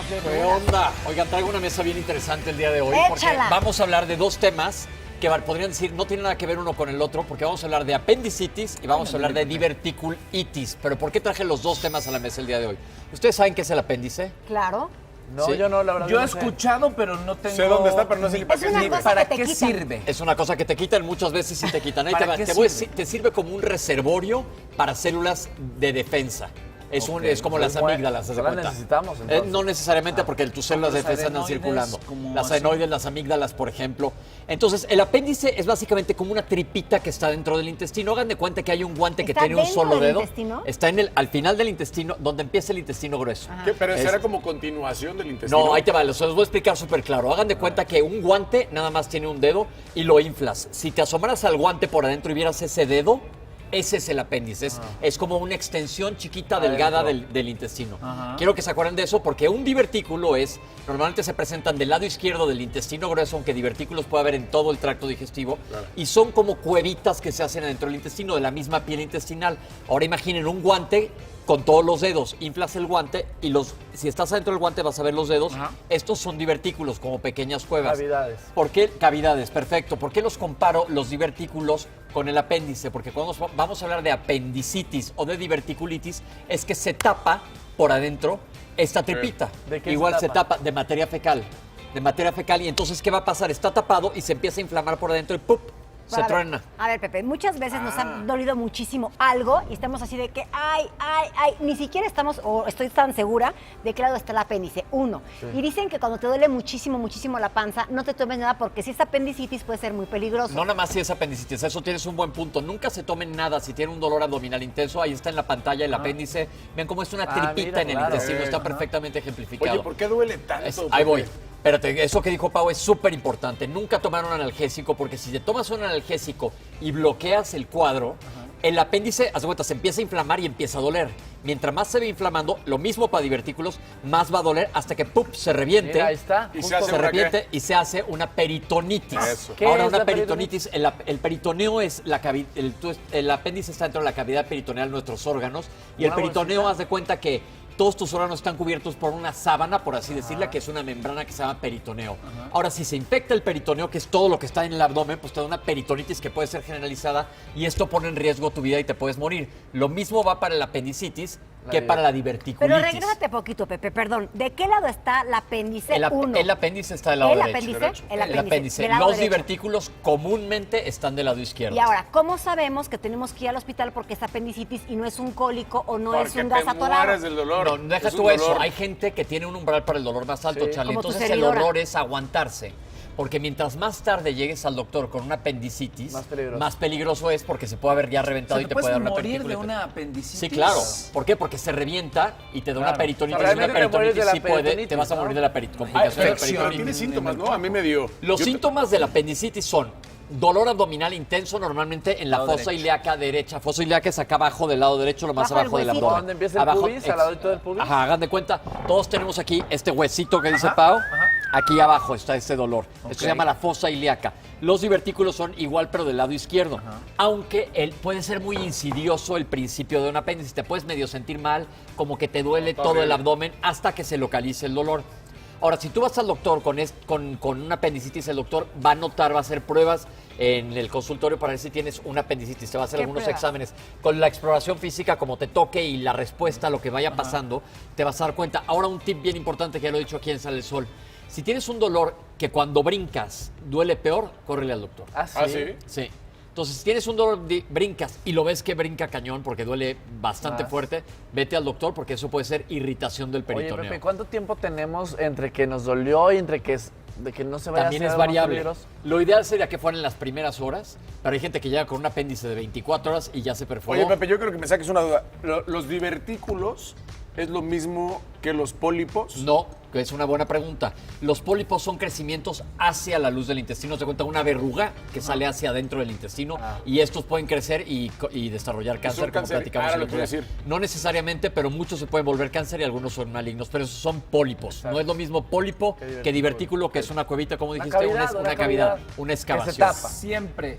las ¿Qué verduras. onda? Oigan, traigo una mesa bien interesante el día de hoy. Porque Échala. vamos a hablar de dos temas que podrían decir no tienen nada que ver uno con el otro, porque vamos a hablar de apendicitis y vamos a hablar de diverticulitis. Pero ¿por qué traje los dos temas a la mesa el día de hoy? ¿Ustedes saben qué es el apéndice? Claro. No, Sí. yo no, la verdad. Yo he no sé. escuchado, pero no tengo... Sé dónde está, pero no sé ni para Es qué una sirve. cosa ¿Para que te qué quitan. sirve? Es una cosa que te quitan, muchas veces sí te quitan. Ahí te ¿Para va. qué Te sirve como un reservorio para células de defensa. Es como las amígdalas, ¿se ¿Las cuenta? necesitamos, entonces? No necesariamente porque tus células de los defensa andan adenoides, circulando. como Las así. adenoides, las amígdalas, por ejemplo. Entonces, el apéndice es básicamente como una tripita que está dentro del intestino. Hagan de cuenta que hay un guante que ¿Está tiene un dentro solo del dedo. intestino? Está al final del intestino, donde empieza el intestino grueso. ¿Qué? Pero Es- será como continuación del intestino. No, ahí te va, se los voy a explicar súper claro. Hagan de cuenta que un guante nada más tiene un dedo y lo inflas. Si te asomaras al guante por adentro y vieras ese dedo, ese es el apéndice. Es como una extensión chiquita, delgada del intestino. Quiero que se acuerden de eso porque un divertículo normalmente se presentan del lado izquierdo del intestino grueso, aunque divertículos puede haber en todo el tracto digestivo, y son como cuevitas que se hacen adentro del intestino, de la misma piel intestinal. Ahora imaginen un guante con todos los dedos, inflas el guante y si estás adentro del guante vas a ver los dedos. Estos son divertículos, como pequeñas cuevas. Cavidades. ¿Por qué cavidades? Perfecto. ¿Por qué los comparo los divertículos con el apéndice? Porque cuando vamos a hablar de apendicitis o de diverticulitis, es que se tapa por adentro esta tripita. ¿De qué Igual se se tapa de materia fecal. De materia fecal. Y entonces, ¿qué va a pasar? Está tapado y se empieza a inflamar por adentro y ¡pup! Se truena. A ver, Pepe, muchas veces nos ha dolido muchísimo algo y estamos así de que, ay, ni siquiera estamos, o estoy tan segura de qué lado está el apéndice. Uno. Y dicen que cuando te duele muchísimo, muchísimo la panza, no te tomes nada porque si es apendicitis puede ser muy peligroso. No nada más si es apendicitis, eso tienes un buen punto. Nunca se tomen nada si tienen un dolor abdominal intenso. Ahí está en la pantalla el apéndice. Ven cómo es una tripita mira, en el claro. intestino, está perfectamente ejemplificado. Oye, ¿por qué duele tanto? Ahí voy. Pepe? Espérate, eso que dijo Pau es súper importante. Nunca tomar un analgésico, porque si te tomas un analgésico y bloqueas el cuadro, el apéndice, haz de cuenta, se empieza a inflamar y empieza a doler. Mientras más se ve inflamando, lo mismo para divertículos, más va a doler hasta que ¡pup! Se reviente. Mira, ahí está. Y justo. se hace Se una reviente y se hace una peritonitis. Eso. ¿Qué Ahora, es una la peritonitis, el peritoneo es el apéndice está dentro de la cavidad peritoneal de nuestros órganos. Y el Una peritoneo, bolsita. haz de cuenta que todos tus órganos están cubiertos por una sábana, por así decirla, que es una membrana que se llama peritoneo. Ahora, si se infecta el peritoneo, que es todo lo que está en el abdomen, pues te da una peritonitis que puede ser generalizada y esto pone en riesgo tu vida y te puedes morir. Lo mismo va para el apendicitis que para la diverticulitis. Pero regrésate poquito, Pepe, perdón. ¿De qué lado está el apéndice El apéndice está del lado ¿El derecho. apéndice? El El apéndice. del lado Los derecho. divertículos comúnmente están del lado izquierdo. Y ahora, ¿cómo sabemos que tenemos que ir al hospital porque es apendicitis y no es un cólico o no es Porque un te gas atorado? mueres del dolor. No, deja Es un tú eso. dolor. Hay gente que tiene un umbral para el dolor más alto, Sí. Charlie. Como tu Entonces el servidora. horror es aguantarse. Porque mientras más tarde llegues al doctor con una apendicitis, Más peligroso. es porque se puede haber ya O reventado sea, y ¿te te puede puedes dar una morir de peritonitis. una apendicitis? Sí, claro. ¿Por qué? Porque se revienta y te da una Claro. peritonitis. O sea, Y una realmente te mueres de peritonitis la sí puede, te peritonitis, vas a ¿no? morir de la Pero complicación de la tiene peritonitis. síntomas, ¿no? A mí me dio. Los síntomas del apendicitis son dolor abdominal intenso, normalmente en la Lado fosa derecho. ilíaca derecha. Fosa ilíaca es acá abajo del lado derecho, lo más Bajo el abajo del huesito. abdomen. ¿Dónde empieza el pubis? ¿Al ladito del pubis? Ajá, hagan de cuenta. Todos tenemos aquí este huesito que dice Pau. Aquí abajo está este dolor. Esto se llama la fosa ilíaca. Los divertículos son igual, pero del lado izquierdo. Aunque puede ser muy insidioso el principio de un apéndice. Te puedes medio sentir mal, como que te duele todo el abdomen hasta que se localice el dolor. Ahora, si tú vas al doctor con una apendicitis, el doctor va a notar, va a hacer pruebas en el consultorio para ver si tienes una apendicitis. Te va a hacer ¿Qué algunos pruebas? exámenes. Con la exploración física, como te toque y la respuesta a lo que vaya pasando, te vas a dar cuenta. Ahora, un tip bien importante que ya lo he dicho aquí en Sale el Sol. Si tienes un dolor que cuando brincas duele peor, córrele al doctor. ¿Ah, sí? ¿Ah, sí? Sí. Entonces, si tienes un dolor, brincas y lo ves que brinca cañón porque duele bastante fuerte, vete al doctor porque eso puede ser irritación del Oye, peritoneo. Pepe, ¿cuánto tiempo tenemos entre que nos dolió y entre que, de que no se vaya También a es hacer algo más variable. peligroso? Lo ideal sería que fueran en las primeras horas, pero hay gente que llega con un apéndice de 24 horas y ya se perforó. Oye, Pepe, yo creo que me saques una duda. ¿Los divertículos es lo mismo que los pólipos? No, que es una buena pregunta. Los pólipos son crecimientos hacia la luz del intestino. Se cuenta una verruga que sale hacia adentro del intestino y estos pueden crecer y desarrollar cáncer, como cáncer? platicamos Ahora el lo otro que iba a día. decir. No necesariamente, pero muchos se pueden volver cáncer y algunos son malignos, pero esos son pólipos. No es lo mismo pólipo que divertículo, que es una cuevita, como dijiste, cavidad, una una cavidad, cavidad una que se excavación. tapa. Siempre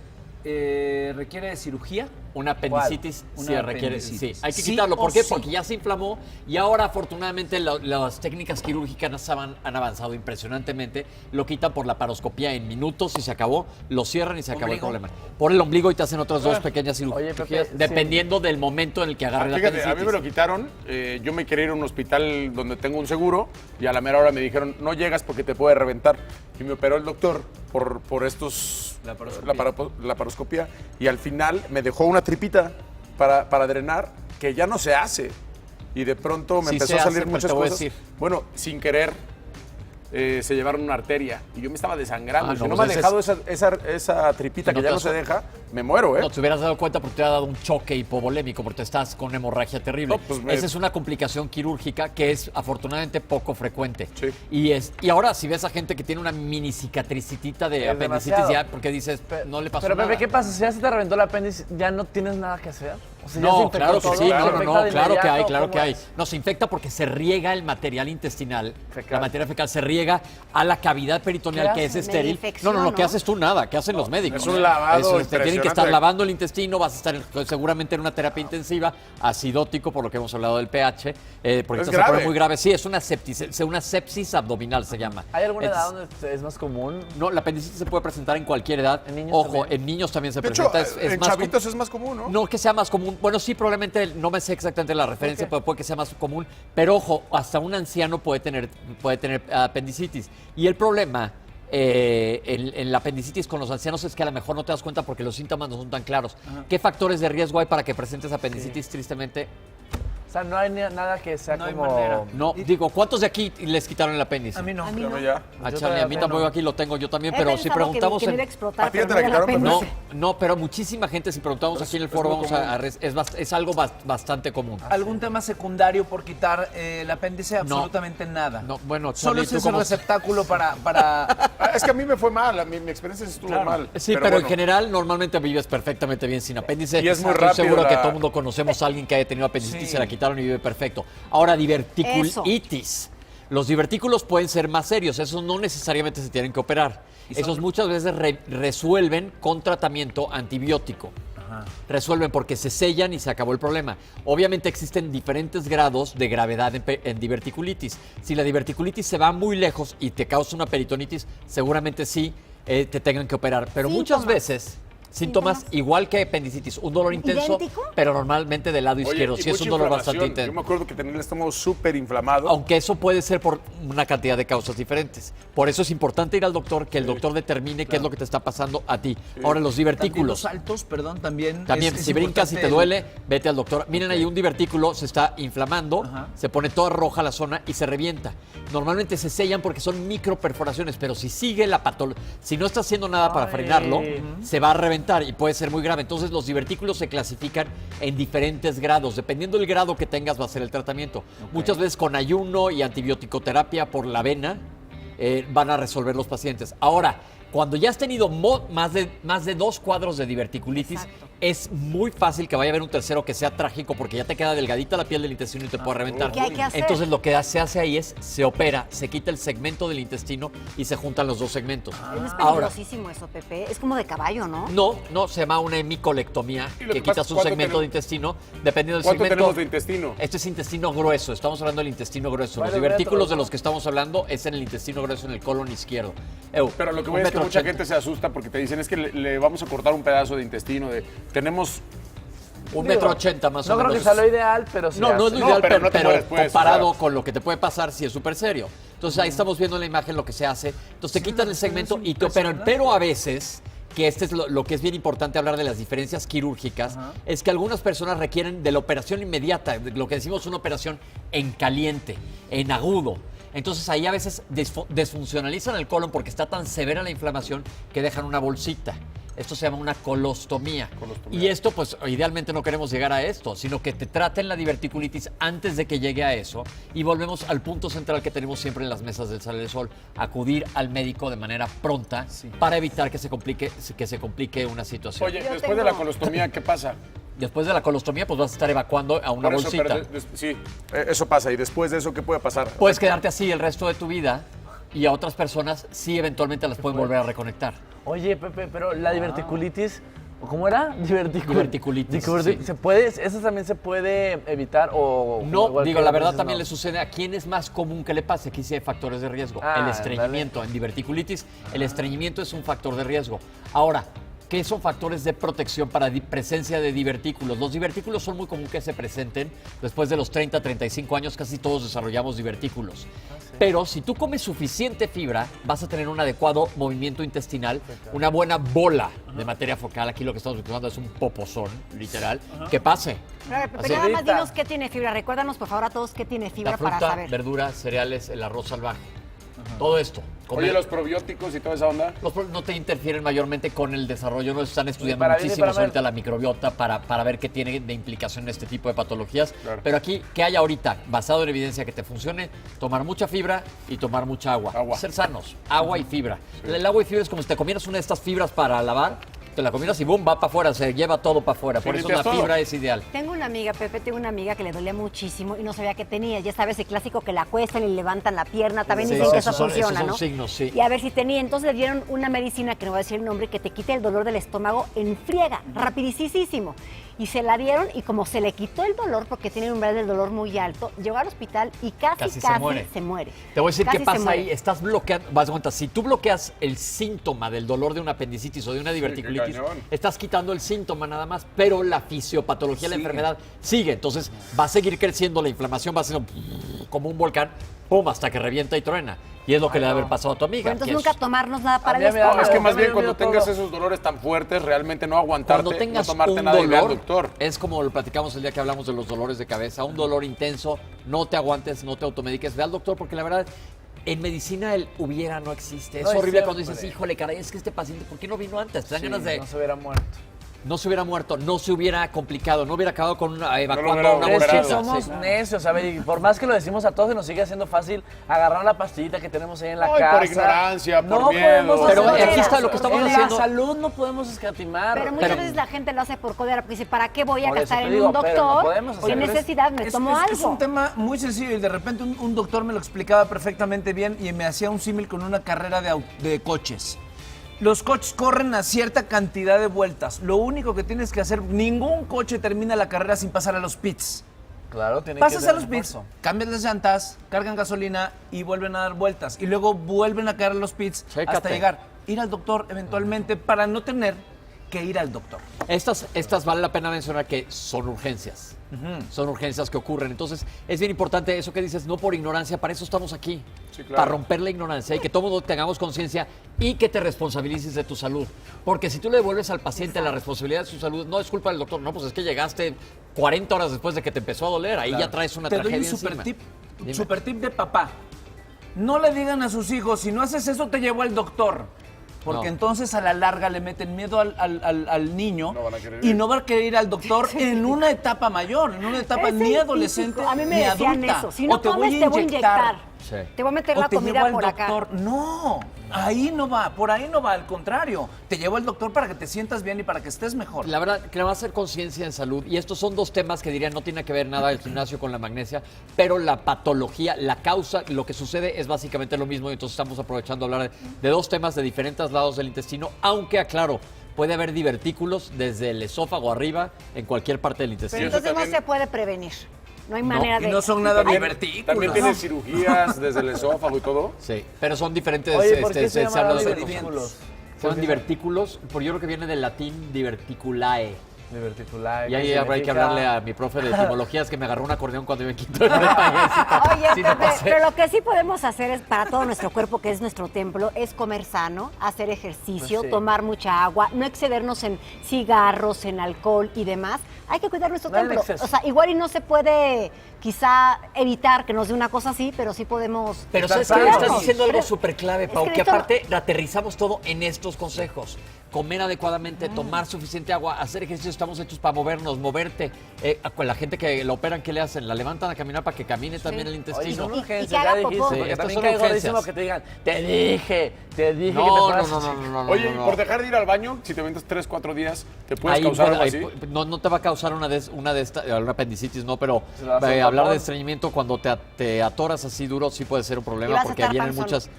requiere de cirugía. Una apendicitis ¿Cuál? sí Una requiere, apendicitis. sí, hay que ¿Sí quitarlo. o ¿Por qué? sí? Porque ya se inflamó y ahora afortunadamente las técnicas quirúrgicas han avanzado impresionantemente. Lo quitan por la laparoscopía en minutos y se acabó, lo cierran y se acabó el ¿Ombligo? problema. Por el ombligo y te hacen otras dos pequeñas Oye, cirugías, Pepe, dependiendo del momento en el que agarre la Fíjate, apendicitis. a mí me lo quitaron. Yo me quería ir a un hospital donde tengo un seguro y a la mera hora me dijeron, no llegas porque te puede reventar. Y me operó el doctor por estos laparoscopía y al final me dejó una tripita para drenar que ya no se hace. Y de pronto me Sí empezó se a salir hace, pero muchas te voy a cosas. decir. Bueno, sin querer se llevaron una arteria y yo me estaba desangrando. Ah, Si no, no pues me ha ese dejado esa tripita Si que no ya te no das se deja, me muero, ¿eh? No te hubieras dado cuenta porque te ha dado un choque hipovolémico, porque estás con hemorragia terrible. No, pues Esa es una complicación quirúrgica que es afortunadamente poco frecuente. Sí. Y ahora, si ves a gente que tiene una mini cicatricitita de Es apendicitis, demasiado. ya, porque dices, no le pasó Pero nada. Pepe, ¿qué pasa? Si ya se te reventó el apéndice, ¿ya no tienes nada que hacer? O sea, ¿ya se No, infectó claro que todo? sí, ¿Se no, infecta no, de claro que hay, inmediato? claro que ¿Cómo hay. es? No, se infecta porque se riega el material intestinal, Fecal. la materia fecal se riega a la cavidad peritoneal ¿Qué que es hacen? estéril. Infección, No, ¿qué ¿no? haces tú? Nada, ¿qué hacen los médicos? es un lavado Te tienen que estar impresionante. lavando el intestino, vas a estar seguramente en una terapia intensiva, acidótico, por lo que hemos hablado del pH, porque Es te se pone grave. muy grave. Sí, es una sepsis abdominal se llama. ¿Hay alguna Es- edad donde es más común? No, la apendicitis se puede presentar en cualquier edad. ¿En niños Ojo, también? en niños también se De hecho, presenta. Es en más chavitos es más común, ¿no? no que sea más común. Bueno, sí, probablemente, no me sé exactamente la referencia, pero puede que sea más común. Pero ojo, hasta un anciano puede tener apendicitis. Y el problema en la apendicitis con los ancianos es que a lo mejor no te das cuenta porque los síntomas no son tan claros. ¿Qué factores de riesgo hay para que presentes apendicitis? Tristemente, O sea, no hay nada que sea No hay como... manera. no. Digo, ¿cuántos de aquí les quitaron el apéndice? A mí no. A mí Pero no. ya. A Yo Charlie, todavía a mí no. tampoco aquí lo tengo yo también, He pero si pensado preguntamos que no en- iba a explotar, ¿A ti pero te me la da la quitaron, pena. Pepe? No, pero muchísima gente, si preguntamos aquí en el foro, muy vamos común. es algo bastante común. ¿Algún tema secundario por quitar el apéndice? No. Absolutamente nada. No, bueno, Solo Charlie, es ¿tú ese cómo- receptáculo para... Es que a mí me fue mal, mi experiencia estuvo mal. Sí, pero bueno. en general normalmente vives perfectamente bien sin apéndice. Y es muy Estoy rápido seguro que la- todo el mundo conocemos a alguien que haya tenido apendicitis, Sí. se la quitaron y vive perfecto. Ahora, diverticulitis. Los divertículos pueden ser más serios, esos no necesariamente se tienen que operar. Esos muchas veces resuelven con tratamiento antibiótico. Resuelven porque se sellan y se acabó el problema. Obviamente existen diferentes grados de gravedad en diverticulitis. Si la diverticulitis se va muy lejos y te causa una peritonitis, seguramente sí te tengan que operar. Pero muchas Síntomas. veces, síntomas igual que apendicitis, un dolor intenso, ¿Idéntico? pero normalmente del lado Oye, izquierdo. y Sí es mucha un dolor bastante inflamación. intenso. Yo me acuerdo que tenía el estómago súper inflamado. Aunque eso puede ser por una cantidad de causas diferentes. Por eso es importante ir al doctor, que el doctor determine qué es lo que te está pasando a ti. Ahora, los También divertículos. los saltos, perdón, también. También, es si brincas y te importante duele, vete al doctor. Miren ahí, un divertículo se está inflamando, Ajá. se pone toda roja la zona y se revienta. Normalmente se sellan porque son microperforaciones, pero si sigue la patología, si no está haciendo nada para Ay. frenarlo, se va a reventar y puede ser muy grave. Entonces, los divertículos se clasifican en diferentes grados. Dependiendo del grado que tengas, va a ser el tratamiento. Muchas veces con ayuno y antibiótico-terapia por la vena, van a resolver los pacientes. Ahora, cuando ya has tenido más de 2 cuadros de diverticulitis, Exacto. es muy fácil que vaya a haber un tercero que sea trágico porque ya te queda delgadita la piel del intestino y te puede reventar. ¿Qué hay que hacer? Entonces lo que se hace ahí es, se opera, se quita el segmento del intestino y se juntan los dos segmentos. Es Ahora, peligrosísimo eso, Pepe. Es como de caballo, ¿no? no, se llama una hemicolectomía, Y lo que que pasa quitas es un cuánto segmento tenemos- de intestino, dependiendo del ¿Cuánto segmento. tenemos de intestino? Este es intestino grueso, estamos hablando del intestino grueso. Los Varios divertículos metros, de ¿no? los que estamos hablando es en el intestino grueso, en el colon izquierdo. Pero lo que un voy es que metro mucha 80. gente se asusta porque te dicen es que le vamos a cortar un pedazo de intestino. Tenemos. Un Digo, metro 80 más o No menos. creo que sea lo ideal, pero sí No, no es hace. lo ideal, pero pero, no te pero mueres, pues, comparado o sea. con lo que te puede pasar, sí es súper serio. Entonces ahí estamos viendo en la imagen lo que se hace. Entonces te quitan el segmento y te operan. Pero a veces, que este es lo que es bien importante hablar de las diferencias quirúrgicas, es que algunas personas requieren de la operación inmediata, de lo que decimos una operación en caliente, en agudo. Entonces ahí a veces desfuncionalizan el colon porque está tan severa la inflamación que dejan una bolsita. Esto se llama una colostomía. Y esto, pues, idealmente no queremos llegar a esto, sino que te traten la diverticulitis antes de que llegue a eso. Y volvemos al punto central que tenemos siempre en las mesas del Sale del Sol, acudir al médico de manera pronta para evitar que se complique una situación. Oye, Yo después de la tengo- colostomía, ¿qué pasa? Después de la colostomía, pues vas a estar evacuando a una Por eso, bolsita. pero sí, eso pasa. ¿Y después de eso qué puede pasar? Puedes quedarte así el resto de tu vida y a otras personas sí eventualmente las pueden volver a reconectar. Oye, Pepe, pero la diverticulitis ¿Cómo era? Diverticulitis, sí. ¿Se puede, eso también se puede evitar o...? No, igual digo, que la otras verdad veces también no? le sucede a quién es más común que le pase. Aquí sí hay factores de riesgo. Ah, El estreñimiento. En diverticulitis, el estreñimiento es un factor de riesgo. Ahora, ¿qué son factores de protección para presencia de divertículos? Los divertículos son muy común que se presenten después de los 30, 35 años. Casi todos desarrollamos divertículos. Pero si tú comes suficiente fibra, vas a tener un adecuado movimiento intestinal, una buena bola de materia fecal. Aquí lo que estamos buscando es un popozón, literal, que pase. Pero Así. nada más dinos qué tiene fibra. Recuérdanos, por favor, a todos qué tiene fibra La para fruta, saber. verduras, cereales, el arroz salvaje. Todo esto. Oye, Comer- los probióticos y toda esa onda. no te interfieren mayormente con el desarrollo, no están estudiando para bien y muchísimo para mal. ahorita la microbiota para ver qué tiene de implicación en este tipo de patologías. Claro. Pero aquí, que haya ahorita, basado en evidencia que te funcione, tomar mucha fibra y tomar mucha agua. Agua. Ser sanos, agua y fibra. El agua y fibra es como si te comieras una de estas fibras para lavar, te la comieras y boom, va para afuera, se lleva todo para afuera. Por eso la limpias todo. fibra es ideal. Tengo una amiga, Pepe, tengo una amiga que le dolía muchísimo y no sabía qué tenía. Ya sabes, el clásico que la acuestan y le levantan la pierna, también Sí, dicen que eso esos son- funciona, esos son ¿no? signos, sí. Y a ver si tenía. Entonces le dieron una medicina, que no voy a decir el nombre, que te quita el dolor del estómago en friega, rapidísimo. Y se la dieron y como se le quitó el dolor, porque tiene un umbral del dolor muy alto, llegó al hospital y casi se muere. se muere. Te voy a decir Casi qué se pasa muere. ahí. Estás bloqueando, vas a cuenta, si tú bloqueas el síntoma del dolor de una apendicitis o de una diverticulitis, qué cañón. estás quitando el síntoma nada más, pero la fisiopatología de la Sigue. enfermedad sigue. Entonces va a seguir creciendo, la inflamación va a ser como un volcán, pum, hasta que revienta y truena. Y es lo que le debe haber pasado a tu amiga. Pero entonces que es- nunca tomarnos nada para A mí el me da- estómago. Es que más me bien dio cuando miedo tengas todo. esos dolores tan fuertes, realmente no aguantarte, Cuando tengas no tomarte un nada y ve al dolor, doctor. es como lo platicamos el día que hablamos de los dolores de cabeza, un dolor intenso, no te aguantes, no te automediques, ve al doctor porque la verdad, en medicina el hubiera no existe. Es No, y horrible cuando siempre. dices, híjole, caray, es que este paciente, ¿por qué no vino antes? Te dan ganas de... No se hubiera muerto. No se hubiera muerto, no se hubiera complicado, no hubiera acabado con evacuando hubiera a una operado. Es que bolsita. somos Sí. necios, a ver, y por más que lo decimos a todos, se nos sigue haciendo fácil agarrar la pastillita que tenemos ahí en la Ay, por casa. ignorancia, por no miedo. podemos Pero hacer aquí eso. está lo que estamos en haciendo. la salud no podemos escatimar. Pero muchas Pero- veces la gente lo hace por codera, porque dice, ¿para qué voy a Por eso gastar te en digo, un pero no doctor? podemos hacer Sin eso. necesidad, me tomo algo. Es un tema muy sencillo y de repente un doctor me lo explicaba perfectamente bien y me hacía un símil con una carrera de coches. Los coches corren a cierta cantidad de vueltas. Lo único que tienes que hacer, ningún coche termina la carrera sin pasar a los pits. Claro, tiene Pasas que a los pits, cambias las llantas, cargan gasolina y vuelven a dar vueltas. Y luego vuelven a caer a los pits Chécate. hasta llegar. Ir al doctor eventualmente para no tener que ir al doctor. Estas vale la pena mencionar que son urgencias. Son urgencias que ocurren. Entonces, es bien importante eso que dices, no por ignorancia, para eso estamos aquí. Sí, claro. Para romper la ignorancia y que todos tengamos conciencia y que te responsabilices de tu salud. Porque si tú le devuelves al paciente la responsabilidad de su salud, no es culpa del doctor, no, pues es que llegaste 40 horas después de que te empezó a doler, ahí ya traes una Te doy tragedia un super encima. tip, Dime. super tip de papá. No le digan a sus hijos, si no haces eso te llevo al doctor. Porque No. entonces a la larga le meten miedo al niño No van a querer y ir. no va a querer ir al doctor en una etapa mayor, en una etapa Es ni el adolescente típico. A mí me ni decían adulta. eso. Si O no te comes, te voy a inyectar. Sí. Te voy a meter O la te llevo comida al por acá. doctor. No, ahí no va, por ahí no va, al contrario. Te llevo al doctor para que te sientas bien y para que estés mejor. La verdad, que le va a hacer conciencia en salud. Y estos son dos temas que dirían no tiene que ver nada el gimnasio con la magnesia, pero la patología, la causa, lo que sucede es básicamente lo mismo. Y entonces estamos aprovechando a hablar de dos temas de diferentes lados del intestino, aunque aclaro, puede haber divertículos desde el esófago arriba en cualquier parte del Pero intestino. eso entonces también- no se puede prevenir. No hay No, manera Y de... no son nada Ay, divertidos. También tiene cirugías desde el esófago y todo. Sí, pero son diferentes. Oye, ¿por qué se habla llaman de- divertículos? Se llaman divertículos, por yo creo que viene del latín diverticulae. Diverticular. Y ahí ¿qué habrá que significa? hablarle a mi profe de etimologías que me agarró un acordeón cuando me quitó el prepa. Oye, Sí me Pepe, pasé. pero lo que sí podemos hacer es para todo nuestro cuerpo, que es nuestro templo, es comer sano, hacer ejercicio, Pues sí. tomar mucha agua, no excedernos en cigarros, en alcohol y demás. Hay que cuidar nuestro No en templo. exceso. O sea, igual y no se puede quizá evitar que nos dé una cosa así, pero sí podemos... Pero Estás sabes que sano. estás diciendo algo Pero- súper clave, es Pau, que que esto- aparte aterrizamos todo en estos consejos. Comer adecuadamente, tomar suficiente agua, hacer ejercicio, estamos hechos para movernos, moverte. Con la gente que la operan, ¿qué le hacen? La levantan a caminar para que camine también el Oye, intestino. son Y- y urgencias, que haga ya dijiste, popó. porque Sí, estas también son cae gordísimo urgencias. que te digan, te dije que te No, fueras no. Oye, y por dejar de ir al baño, si te ventas 3, 4 días, ¿te puedes Ahí causar puede- algo ahí así? no te va a causar una apendicitis, no, pero Se le va a hacer hablar de tapón. estreñimiento cuando te atoras así duro sí puede ser un Y problema vas a porque estar vienen panzón. muchas.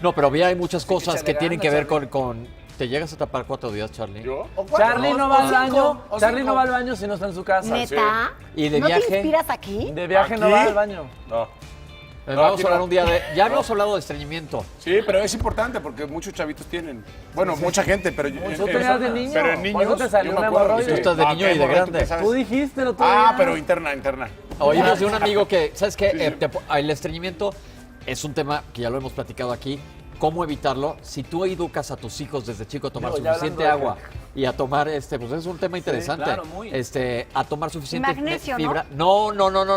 No, pero hay muchas cosas que échale tienen que ganas, ver con ¿Te llegas a tapar 4 días, Charlie? ¿Yo? Charlie no va al o baño. cinco, o Charlie cinco. no va al baño si no está en su casa. ¿Neta? ¿Y de ¿No viaje? te inspiras aquí? De viaje no ¿Aquí? va al baño. No. Vamos aquí a hablar no. un día de... Ya habíamos hablado de estreñimiento. Sí, pero es importante porque muchos chavitos tienen. Bueno, mucha gente, pero yo. Tú tenías de niño. Pero en Por niños. eso te salió yo me una acuerdo hemorroide. que Tú estás de Ah, niño ¿qué y de hemorroide? ¿Tú grande. qué sabes? Tú dijiste lo tuyo. Pero interna. Oímos de un amigo que, ¿sabes qué? El estreñimiento es un tema que ya lo hemos platicado aquí. ¿Cómo evitarlo? Si tú educas a tus hijos desde chico a tomar Digo, ya suficiente hablando agua y a tomar, pues es un tema interesante. claro, muy. A tomar suficiente Magnesio, ¿no? fibra. No.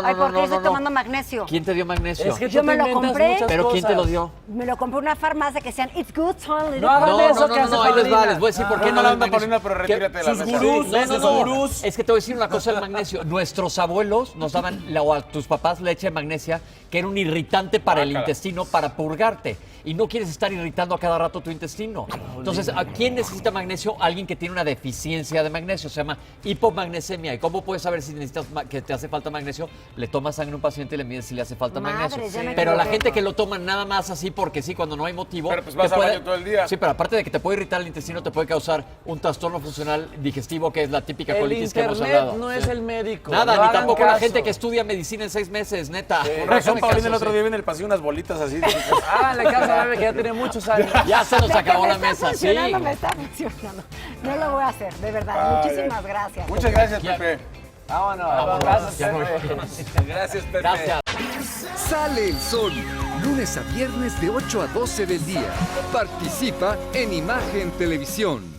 Ay, ¿por qué estoy tomando magnesio? ¿Quién te dio magnesio? Es que Yo tú me te lo inventas compré. muchas ¿Pero quién te lo cosas. dio? Me lo compré en una farmacia que decían, it's good, son little No hagan pills". eso que hace ahí les va, Paulina. les voy a decir por qué No, no no, doy no, magnesio. Paulina, pero retírate de la sus mesa. gurús, No, sus no. gurús. Es que te voy a decir una cosa del magnesio. Nuestros abuelos nos daban, o a tus papás, leche de magnesia, que era un irritante para el Guácala. intestino, para purgarte. Y no quieres estar irritando a cada rato tu intestino. Entonces, ¿a quién necesita magnesio? Alguien que tiene una deficiencia de magnesio. Se llama hipomagnesemia. ¿Y cómo puedes saber si necesitas que te hace falta magnesio? Le tomas sangre a un paciente y le mides si le hace falta Madres, magnesio. ya me Pero la equivoqué. gente que lo toma nada más así porque sí, cuando no hay motivo. Pero pues vas te al baño todo el día. Sí, pero aparte de que te puede irritar el intestino, te puede causar un trastorno funcional digestivo, que es la típica El colitis que hemos internet hablado. no Sí. es el médico. Nada, no ni hagan tampoco la caso. gente que estudia medicina en 6 meses, neta. Con razón, Paulina, el otro día viene el pasillo unas bolitas así. Le caso a Bebe que ya tiene muchos años. Ya se nos De que acabó me la está mesa, sí. funcionando, me está funcionando. No lo voy a hacer, de verdad. Muchísimas gracias. Muchas gracias, Pepe. Vámonos. Gracias, Ya Pepe. Gracias, Pepe. Gracias. Sale el sol, lunes a viernes de 8 a 12 del día. Participa en Imagen Televisión.